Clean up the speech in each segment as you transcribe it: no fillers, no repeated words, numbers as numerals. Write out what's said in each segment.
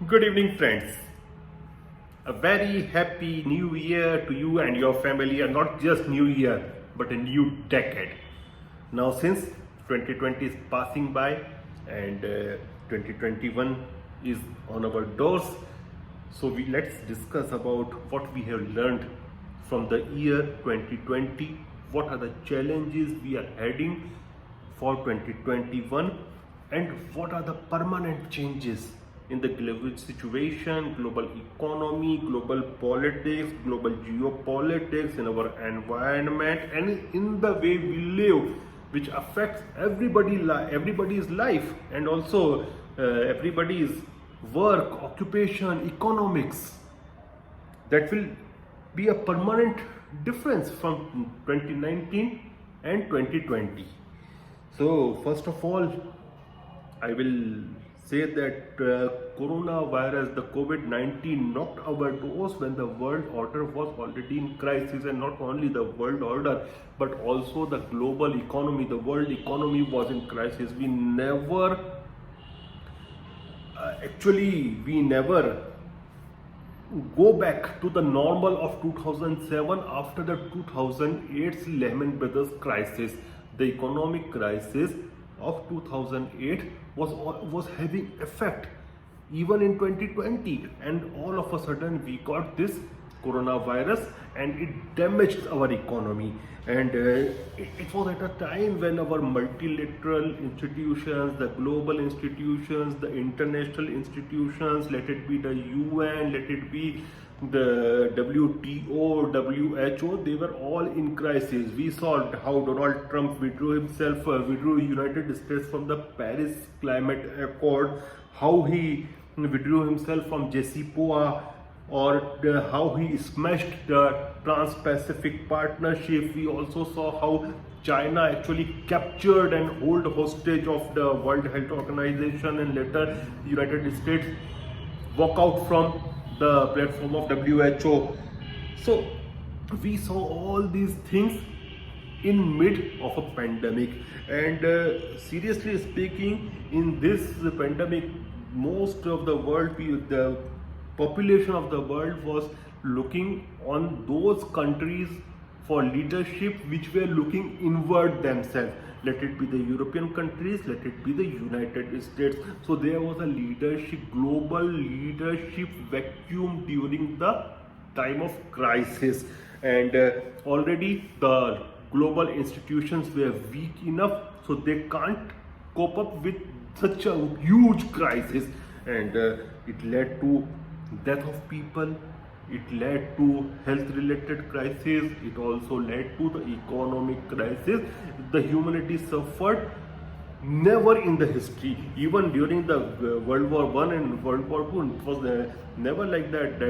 Good evening, friends. A very happy new year to you and your family, and not just new year, but a new decade. Now, since 2020 is passing by and 2021 is on our doors, so let's discuss about what we have learned from the year 2020. What are the challenges we are heading for 2021, and what are the permanent changes in the global situation, global economy, global politics, global geopolitics, in our environment, and in the way we live, which affects everybody's life, and also everybody's work, occupation, economics. That will be a permanent difference from 2019 and 2020. So, first of all, I will say that coronavirus, the COVID-19, knocked our doors when the world order was already in crisis, and not only the world order, but also the global economy. The world economy was in crisis. We never go back to the normal of 2007 after the 2008 Lehman Brothers crisis. The economic crisis of 2008 was having effect even in 2020, and all of a sudden we got this coronavirus and it damaged our economy. And it was at a time when our multilateral institutions, the global institutions, the international institutions, let it be the UN, let it be the WTO, WHO, they were all in crisis. We saw how Donald Trump withdrew United States from the Paris Climate Accord, how he withdrew himself from JCPOA, or how he smashed the Trans-Pacific Partnership. We also saw how China actually captured and hold hostage of the World Health Organization, and later United States walk out from the platform of WHO. So we saw all these things in mid of a pandemic, and seriously speaking, in this pandemic, most of the world, the population of the world was looking on those countries for leadership which were looking inward themselves. Let it be the European countries, let it be the United States. So there was a global leadership vacuum during the time of crisis, and already the global institutions were weak enough, so they can't cope up with such a huge crisis, and it led to death of people, it led to health related crisis, it also led to the economic crisis. The humanity suffered never in the history, even during the World War One and World War Two. It was never like that,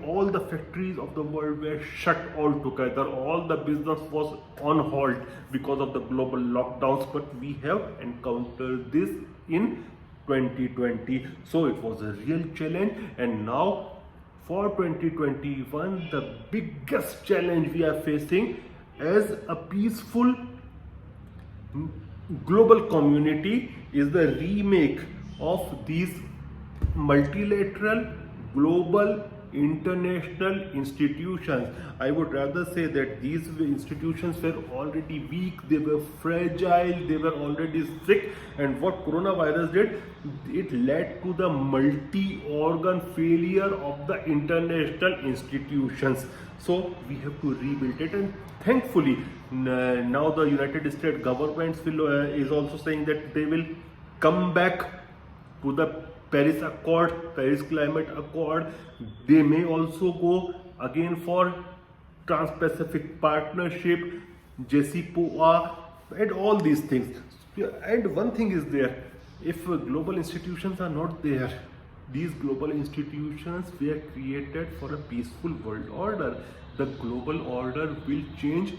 all the factories of the world were shut altogether, all the business was on hold because of the global lockdowns. But we have encountered this in 2020, so it was a real challenge. And now for 2021, the biggest challenge we are facing as a peaceful global community is the remake of these multilateral global international institutions. I would rather say that these institutions were already weak, they were fragile, they were already sick, and what coronavirus did, it led to the multi-organ failure of the international institutions. So we have to rebuild it, and thankfully now the United States government is also saying that they will come back to the Paris Accord, Paris Climate Accord. They may also go again for Trans-Pacific Partnership, JCPOA, and all these things. And one thing is there, if global institutions are not there, these global institutions were created for a peaceful world order. The global order will change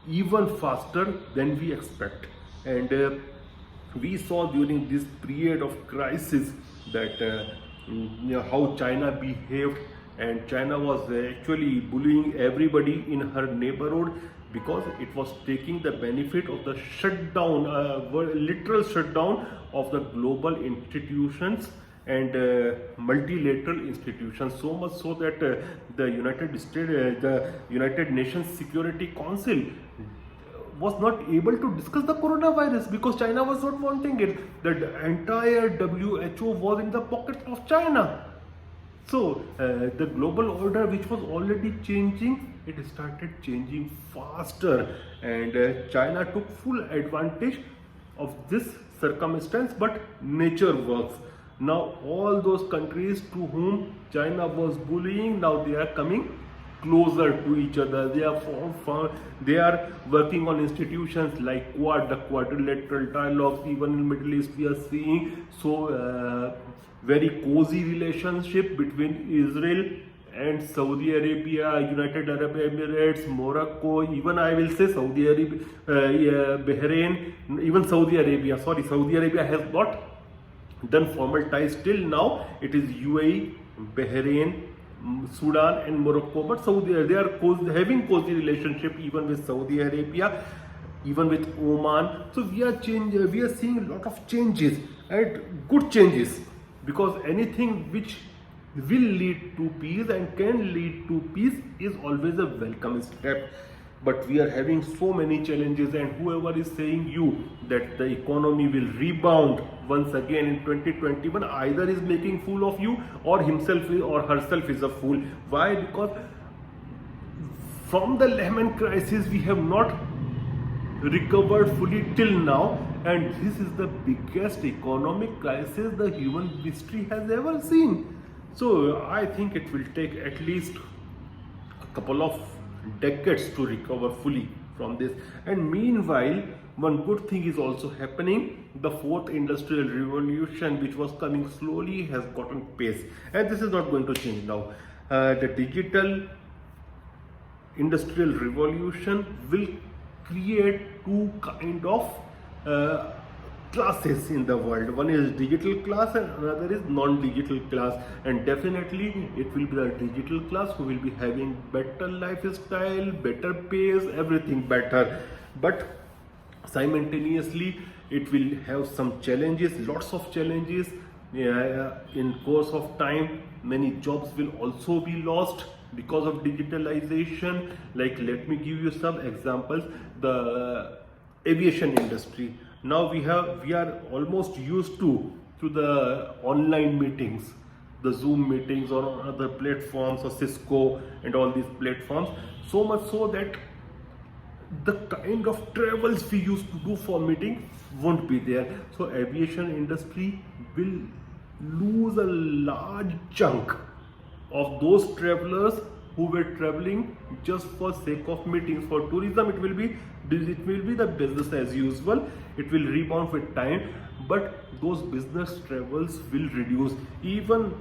even faster than we expect. And we saw during this period of crisis that how China behaved, and China was actually bullying everybody in her neighborhood. because it was taking the benefit of the shutdown, literal shutdown of the global institutions and multilateral institutions, so much so that the United Nations Security Council was not able to discuss the coronavirus because China was not wanting it. The entire WHO was in the pocket of China. So the global order, which was already changing, it started changing faster, and China took full advantage of this circumstance. But nature works. Now all those countries to whom China was bullying, now they are coming closer to each other. They are working on institutions like Quad, the quadrilateral dialogues. Even in Middle East, we are seeing very cozy relationship between Israel and Saudi Arabia, United Arab Emirates, Morocco, even I will say Saudi Arabia, Bahrain, even Saudi Arabia. Sorry, Saudi Arabia has not done formal ties till now. It is UAE, Bahrain, Sudan and Morocco, but they are having cozy relationship even with Saudi Arabia, even with Oman. So we are seeing a lot of changes, and good changes, because anything which will lead to peace and can lead to peace is always a welcome step. But we are having so many challenges, and whoever is saying you that the economy will rebound once again in 2021 either is making fool of you, or himself or herself is a fool. Why? Because from the Lehman crisis we have not recovered fully till now, and this is the biggest economic crisis the human history has ever seen. So I think it will take at least a couple of decades to recover fully from this. And meanwhile, one good thing is also happening. The fourth industrial revolution, which was coming slowly, has gotten pace, and this is not going to change now. The digital industrial revolution will create two kind of classes in the world. One is digital class and another is non-digital class, and definitely it will be the digital class who will be having better lifestyle, better pays, everything better. But simultaneously it will have some challenges, lots of challenges. In course of time, many jobs will also be lost because of digitalization. Like, let me give you some examples. The aviation industry, now we are almost used to the online meetings, the Zoom meetings or other platforms, or Cisco and all these platforms, so much so that the kind of travels we used to do for meeting won't be there. So aviation industry will lose a large chunk of those travelers who were traveling just for sake of meetings. For tourism, it will be the business as usual. It will rebound with time, but those business travels will reduce. Even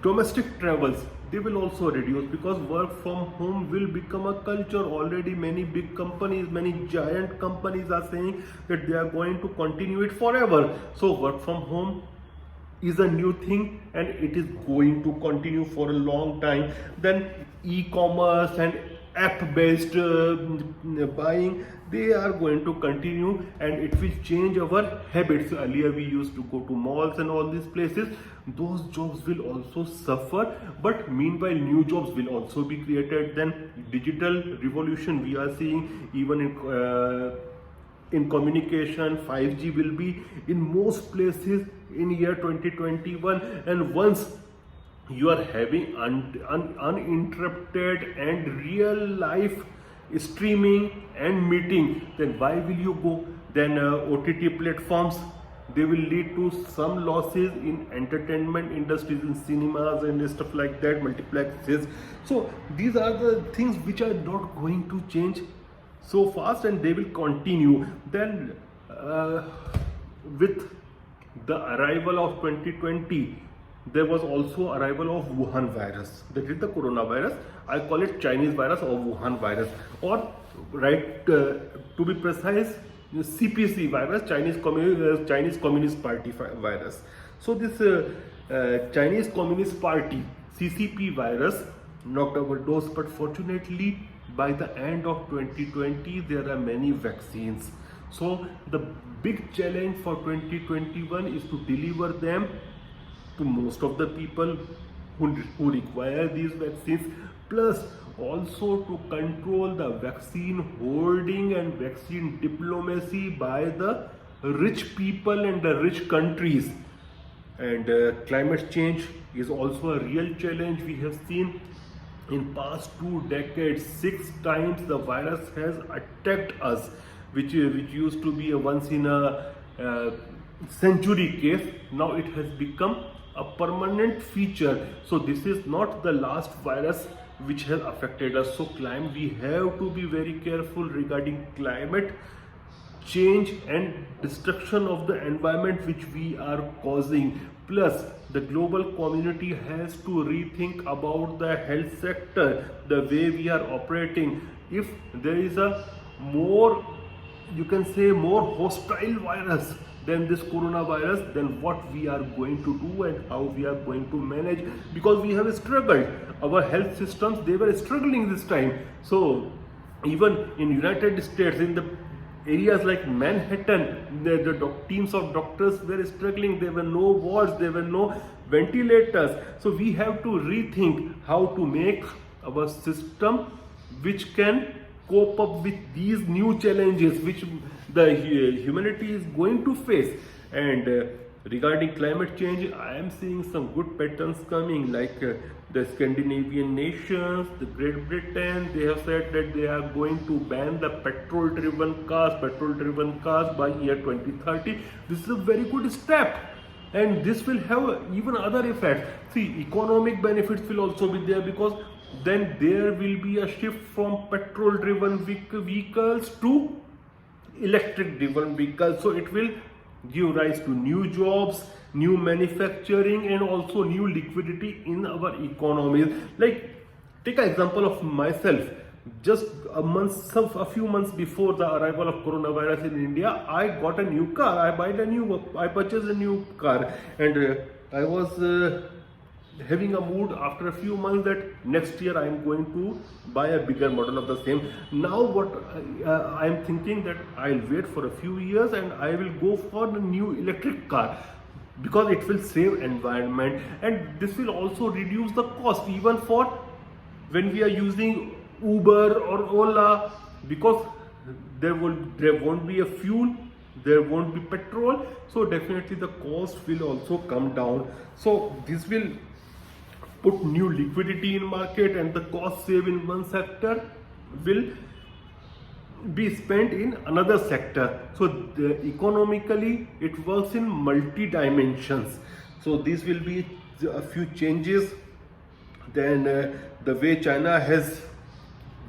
domestic travels, they will also reduce, because work from home will become a culture. Already many big companies, many giant companies are saying that they are going to continue it forever. So work from home is a new thing, and it is going to continue for a long time. Then e-commerce and app-based buying, they are going to continue, and it will change our habits. Earlier we used to go to malls and all these places. Those jobs will also suffer, but meanwhile new jobs will also be created. Then digital revolution we are seeing, even in communication. 5G will be in most places in year 2021, and once you are having uninterrupted and real life streaming and meeting, then why will you go? Then OTT platforms, they will lead to some losses in entertainment industries, in cinemas and stuff like that, multiplexes. So these are the things which are not going to change so fast, and they will continue. Then with the arrival of 2020, there was also arrival of Wuhan virus. That is the coronavirus. I call it Chinese virus or Wuhan virus, or to be precise, CPC virus, Chinese Communist Party virus. So this Chinese Communist Party, CCP virus, knocked overdose, but fortunately by the end of 2020 there are many vaccines. So the big challenge for 2021 is to deliver them to most of the people who require these vaccines, plus also to control the vaccine hoarding and vaccine diplomacy by the rich people and the rich countries. And climate change is also a real challenge. We have seen in past 2 decades 6 times the virus has attacked us, which used to be a once in a century case. Now it has become a permanent feature. So this is not the last virus which has affected us. So we have to be very careful regarding climate change and destruction of the environment which we are causing. Plus the global community has to rethink about the health sector, the way we are operating. If there is a more, you can say, more hostile virus than this coronavirus, then what we are going to do and how we are going to manage, because we have struggled. Our health systems, they were struggling this time. So even in United States, in the areas like Manhattan, the teams of doctors were struggling. There were no wards, there were no ventilators. So we have to rethink how to make our system which can cope up with these new challenges which the humanity is going to face. And regarding climate change, I am seeing some good patterns coming, like the Scandinavian nations, the Great Britain. They have said that they are going to ban the petrol-driven cars by year 2030. This is a very good step, and this will have even other effects. See, economic benefits will also be there, because then there will be a shift from petrol-driven vehicles to electric-driven vehicles. So it will give rise to new jobs, new manufacturing, and also new liquidity in our economies. Like, take an example of myself. Just a few months before the arrival of coronavirus in India, I got a new car. I purchased a new car, and I was having a mood after a few months that next year I am going to buy a bigger model of the same. Now what I am thinking, that I'll wait for a few years and I will go for the new electric car, because it will save environment, and this will also reduce the cost even for when we are using Uber or Ola, because there won't be a fuel, there won't be petrol. So definitely the cost will also come down. So this will put new liquidity in market, and the cost saved in one sector will be spent in another sector. So economically it works in multi dimensions. So these will be a few changes. Then the way China has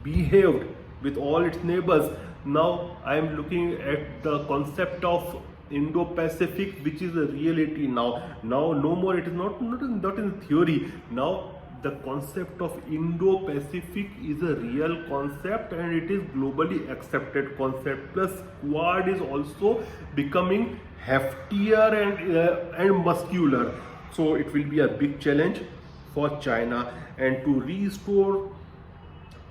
behaved with all its neighbors. Now I am looking at the concept of Indo-Pacific, which is a reality now. Now no more, it is not in theory. Now the concept of Indo-Pacific is a real concept, and it is globally accepted concept. Plus Quad is also becoming heftier and muscular. So it will be a big challenge for China, and to restore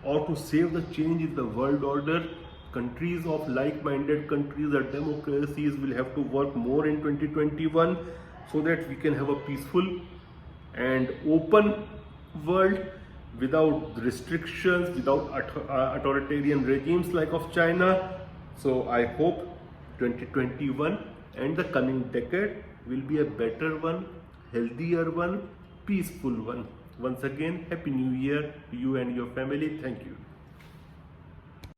or to save the change in the world order, countries of like-minded countries or democracies will have to work more in 2021, so that we can have a peaceful and open world without restrictions, without authoritarian regimes like of China. So I hope 2021 and the coming decade will be a better one, healthier one, peaceful one. Once again, Happy New Year to you and your family. Thank you.